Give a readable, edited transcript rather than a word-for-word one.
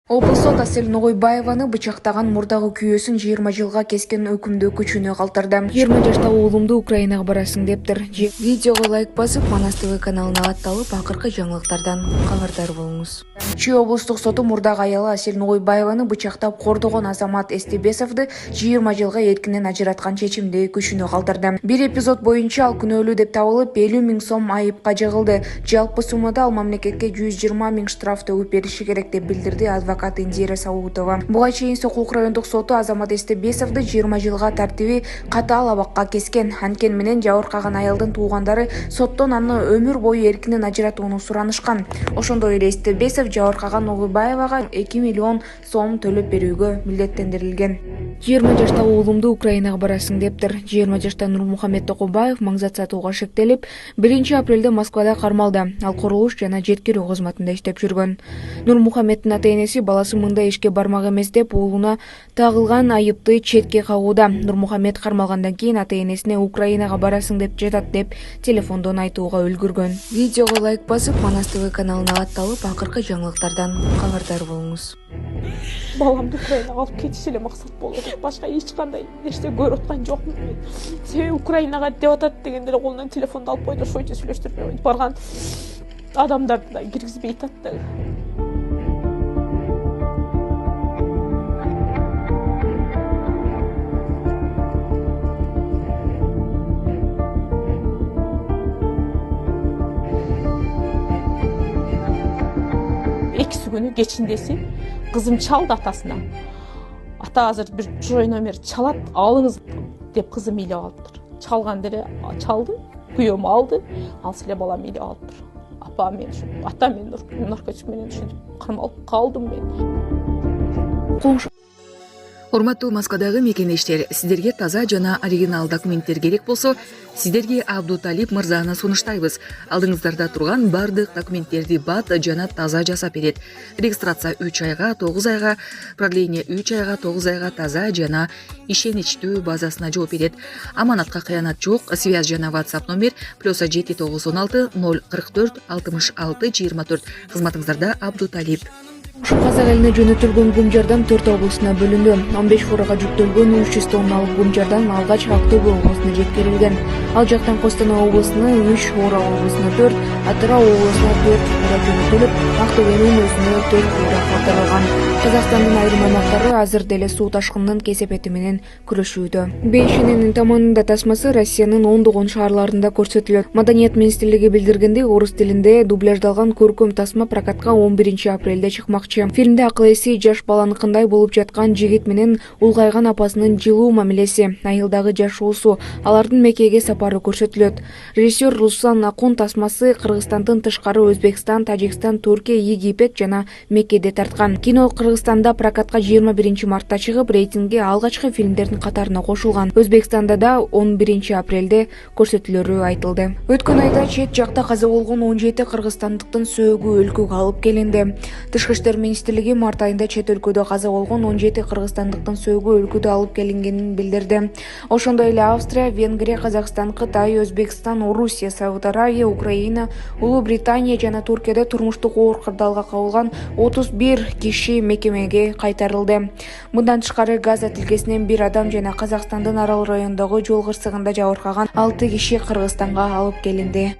Облыс сот Асель Ногойбаеваны бычактаган мурдагы күйөөсүн 20 жылга кескен өкүмдү күчүнө калтырды. 20 жаштагы уулумду Украинага барасың дептир. Видеого лайк басып, Манас ТВ каналына атталып, акыркы жаңылыктардан кабардар болуңуз. Чүй облустук соту мурдагы аялы Асель Ногойбаеваны бычактап кордогон Азамат Эстебесовду 20 жылга эркинен ажыраткан чечимди күчүнө калтырды. Бир эпизод боюнча ал күнөөлүү деп табылып, 50 000 сом айыпка жыгылды. Жалпы суммада ал мамлекетке 120 000 штраф төлөп бериши керек деп билдирди адвокат Индира Саудова. Буга чейин Сокулук райондук соту Азамат Эстебесовду 20 жылга тартиби катаал абакка кескен. Анткени менен жабыркаган аялдын туугандары соттон аны өмүр бою эркинен ажыратууну суранышкан. Ошондой эле Эстебесов жабыркаган Ногойбаевага 2 миллион сом төлөп берүүгө милдеттендирилген. 20 жаштагы уулумду Украинага барасың дептир. 20 жаштагы Нурмухамед Токобаев маңзат сатууга шектелип, 1 апрелде Москвада кармалды. Ал курулуш жана жеткирүү кызматында иштеп жүргөн. Нурмухамеддин ата-энеси баласы мындай ишке бармак эмес деп уулуна тагылган айыпты четке кагууда. Нурмухамед кармалгандан кийин ата-энесине Украинага барасың деп жатат деп телефондон айтууга үлгүргөн. Видеого лайк басып, Манас ТВ каналына атталып, акыркы жаңылыктардан кабардар болуңуз. Баламды Украинаға алып кетіш эле максат болду. Башка эч кандай нерсе көрүп аткан жокмун мен. Себеби Украинага деп атат дегенде эле колунан телефонду алып койду, ошойчо сүйлөштүрүп барган адамдарды да киргизбей атат да. Экиси күнү кечиндеси кызым чалды атасына. Ата азыр бир чурой номер чалат, алыңыз деп кызым илеп алыптыр. Чалган деле чалды, күйөөм алды, алса эле балам илеп алыптыр. Апа мен ата мен наркотик менен ушинтип кармалып калдым мен. Урматтуу Москвадагы мекендештер, сиздерге таза жана оригинал документтер керек болсо, сиздерге Абдуталип мырзаны сунуштайбыз. Алдыңыздарда турган бардык документтерди бат жана таза жасап берет. Регистрация 3 айга, 9 айга, продление 3 айга, 9 айга таза жана ишеничтүү базасына жооп берет. Аманатка кыянат жок. Связь жана WhatsApp номер +7 916 044 66 24. Кызматыңыздарда Абдуталип. Ушул казак элине жөнөтүлгөн гум жардам 4 облусуна бөлүндү. 15 фурага жүктөлгөн 300 тонналык гум жардам алгач Актөбө облусуна жеткирилген. Ал жактан Костанай облусуна 3, Орал облусуна 4, Атырау облусуна 4 фура жөнөтүлүп, Актөбөнүн өзүнө 4 фура калтырылган. Казакстандын айрым аймактары азыр деле суу ташкынынын кесепети менен күрөшүүдө. Бейшиненин таманында тасмасы Россиянын ондогон шаарларында көрсөтүлөт. Маданият министрлиги билдиргендей, орус тилинде дубляждалган көркөм тасма прокатка 11 апрелде чыкмакчы. Фильмде акыл эси жаш баланыкындай болуп жаткан жигит менен улгайган апасынын жылуу мамилеси, айылдагы жашоосу, алардын Меккеге сапары көрсөтүлөт. Режиссер Руслан Акун тасмасы Кыргызстандын тышкары Өзбекстан, Тажикстан, Түркия, Египет жана Меккеде тарткан. Кино Кыргызстанда прокатка 21 мартта чыгып, рейтингге алгачкы фильмдердин катарына кошулган. Өзбекстанда да 11 апрелде көрсөтүлөрү айтылды. Өткөн айда чет жакта каза болгон 17 кыргызстандыктын сөөгү өлкөгө алып келинди. Тышкы иштер министрлиги март айында чет өлкөдө каза болгон 17 кыргызстандыктын сөөгү өлкөдө алып келингенин билдирди. Ошондой эле Австрия, Венгрия, Казакстан, Кытай, Өзбекстан, Орусия, Сауд Арабия, Украина, Улуу Британия жана Туркияда турмуштук оор кырдаалга кабылган 31 киши мекемеге кайтарылды. Мындан тышкары Газа тилкесинен 1 адам жана Казакстандын Арал районундагы жол кырсыгында жабыркаган 6 киши Кыргызстанга алып келинди.